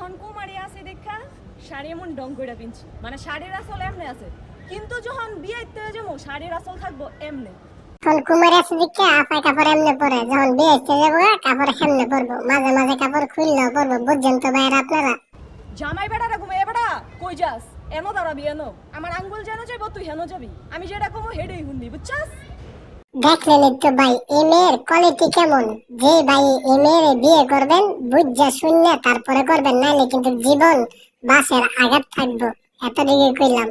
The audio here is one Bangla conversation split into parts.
এখন কুমারী আছে দেখা শাড়ি এমন ডং করে পিনছি, মানে শাড়ির আসল এমনি আছে, কিন্তু যখন বিয়েতে যাবো শাড়ির আসল থাকবো এমনি। এখন কুমারী আছে দেখা আপায় কাপড় এমনি পরে, যখন বিয়েতে যাবো কাপড় কেমনে পরবো, মাঝে মাঝে কাপড় খুললেও পরবো, বুঝছেন তো ভাইরা আপনারা। জামাই বেড়ারা ঘুমে বেড়া কই যাস, এনো দাঁড়াবি এনো, আমার আঙ্গুল যেন যাইব তুই হেনো যাবি, আমি যেটা কমো হেডেই শুনবি, বুঝছাস? দেখলেন তো ভাই এই মেয়ের কোয়ালিটি কেমন, যে ভাই এই মেয়ের বিয়ে করবেন বুঝা শূন্য তারপরে করবেন, নাইলে কিন্তু জীবন বাসের আঘাত থাকবো, এতদিকে কইলাম।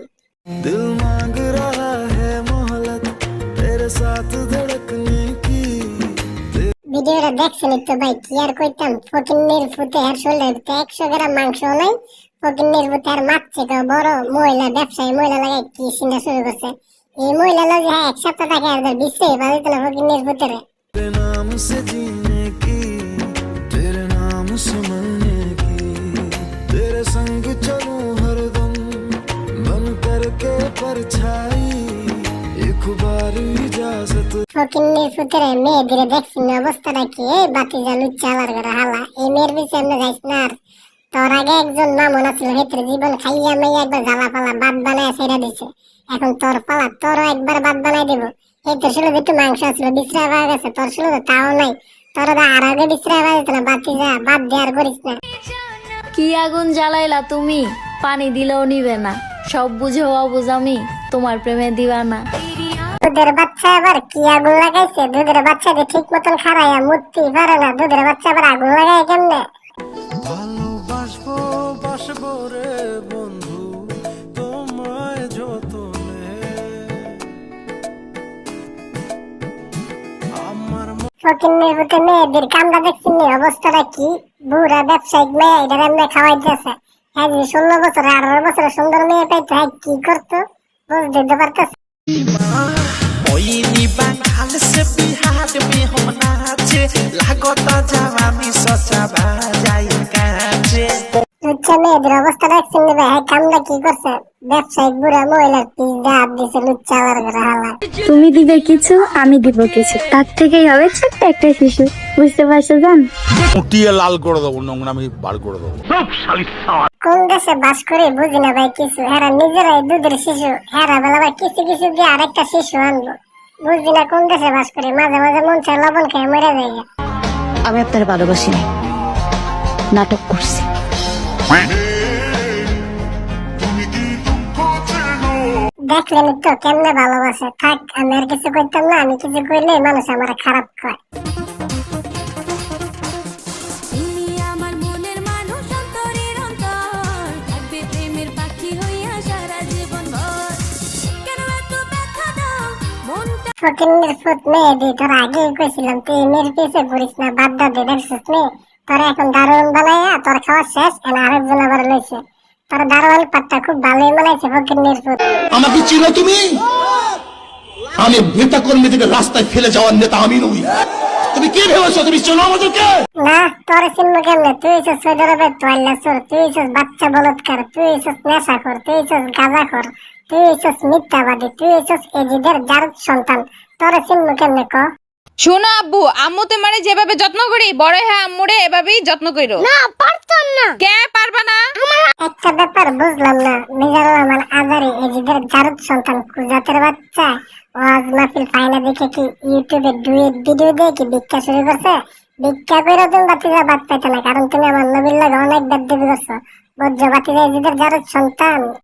दिल मांग रहा है मोहलत तेरे साथ धड़कने की। ভিডিওটা দেখছেন তো ভাই, কি আর কইতাম, ফকিন্নির ফুতে আর শরীরের 100 গ্রাম মাংস নাই, ফকিন্নির ফুতে আর মাছ থেকে বড় মহিলা ব্যবসায়ী মহিলা লাগাই কি চিন্তা শুরু করছে। এই মহিলা লাগে এক সপ্তাহ থাকে আর বিশ্বে বাজিত না ফকিন্নির ফুতেরে। तेरे नाम से जीने की, तेरे नाम से मरने की, तेरे संग चलूं हरदम बन करके परछाई, एक बार इजाजत। ফকিন্নির ফুতেরে মেয়েদের দেখছেন অবস্থাটা কি, এই বাতি জালু চালার করে হালা, এই মেয়ের পিছনে আমরা যাইস না। আর তোর আগে একজন মামন আছিল, হেতরে জীবন খাইয়া মাইয়া একবার জ্বালা পালা বাদ বানায় ছেড়ে দিছে, এখন তোর পালা, তোরও একবার বাদ বানাই দেবো। এই তোর ছিল একটু মাংস আছিল বিশ্রায় পাওয়া গেছে, তোর ছিল তাও নাই, তোর আর আগে বিশ্রায় পাওয়া যেত না, বাতি যা বাদ দেওয়ার করিস না। কি আগুন জ্বালাইলা তুমি, পানি দিলেও নিবে না, সব বুঝে অবুঝ আমি তোমার প্রেমে দিওয়ানা। দুধের বাচ্চা আবার কি আগুন লাগাইছে, দুধের বাচ্চাকে ঠিক মতন খারাইয়া মুততেই পারে না, দুধের বাচ্চা আবার আগুন লাগাই কেমনে। ভালোবাসবো বাসবো রে বন্ধু তোমায় যতনে, আমার ফকিন্নির ফুতে মেয়েদের কামটা দেখছেন অবস্থাটা কি, বুড়া ব্যবসায়িক মেয়ে এটা এমনি খাওয়াইতেছে। হ্যাঁ যে 16 বছর 18 বছরের সুন্দর মেয়ে পাইতো, হ্যাঁ কি করতো বুঝতে তো পারতেছে। ओइनी बंगाल से बिहार में हो नाचे लागता जवानी सचा बाजाई काचे। লুচ্চা মেয়েদের অবস্থা দেখছেন ভাই, হ্যাঁ কামটা কি করছে, ব্যবসায়িক বুড়া মহিলার পিছনে হাত দিছে লুচ্চা আবার করে হালা। তুমি দিবে কিছু আমি দিব কিছু, তার থেকেই হবে ছোট্ট একটা শিশু, বুঝতে পারছো জান? উঠিয়ে লাল করে দেবো, নোংরামি বার করে দেবো। কোন দেশে বাস করে বুঝি না ভাই কিছু, হেরা নিজেরাই দুধের শিশু, হেরা বেলা ভাই কিছু কিছু দিয়ে আরেকটা শিশু আনবো, বুঝি না কোন দেশে বাস করে, মাঝে মাঝে মন চায় লবণ খেয়ে মরে যায়। আমি আপনার ভালোবাসি না, নাটক করছি। দেখলেন তো কেমনে ভালোবাসে, থাক আমি আর কিছু করতাম না, আমি কিছু করলে মানুষ আমার খারাপ কয়। তুমি আমার মনের মানুষ, অন্তরের অন্তর, থাকবে প্রেমের পাখি হইয়া সারা জীবন ভর, কেন এত ব্যথা দাও মনটা। ফকিন্নির ফুট মেয়ে দি, তোর আগেই কইছিলাম তুই এই মেয়ের পিছে ঘুরিস না, বাদ দা দে, দেখছিস মেয়ে তোর এখন দারুণ বানাইয়া তোর খাওয়া শেষ, এখন আরেকজন আবার লইছে, তোর দারোয়ান পাটটা খুব ভালোই বানাইছে ফকিন্নির ফুট। আমাকে চিনো তুমি? আমি নেতা কর্মী থেকে রাস্তায় ফেলে যাওয়ার নেতা আমি নই। তুমি কি ভেবেছো তুমি চেনো আমাদেরকে? না তোর চিনব কেমনে, তুই হইছিস সৌদি আরবের তোয়াল্লা চোর, তুই হইছিস বাচ্চা বলৎকার, তুই হইছিস নেশাখোর, তুই হইছিস গাঁজাখোর, তুই হইছিস মিথ্যাবাদী, তুই হইছিস এজিদের জারদ সন্তান, তোর চিনব কেমনে ক? শোনো আব্বু, আম্মুতে মানে যেভাবে যত্ন করি বড় হ্যাঁ আম্মুরে এভাবেই যত্ন কইরো। না পারতাম না। কে পারবা না? একটা ব্যাপার বুঝলাম না, মিজানুর রহমান আজারি এজিদের জারদ সন্তান কুজাতের বাচ্চা ওয়াজ মাহফিল ফাইনা দেখে কি ইউটিউবে ডুয়েট ভিডিও দিয়ে কি ভিক্ষা শুরু করছে? ভিক্ষা করে তুমি বাতিজা বাদ পাইতে না, কারণ তুমি আমার নবীর লাগে অনেক বেদবি করছো, বুঝছো? বাতিজা এজিদের জারদ সন্তান।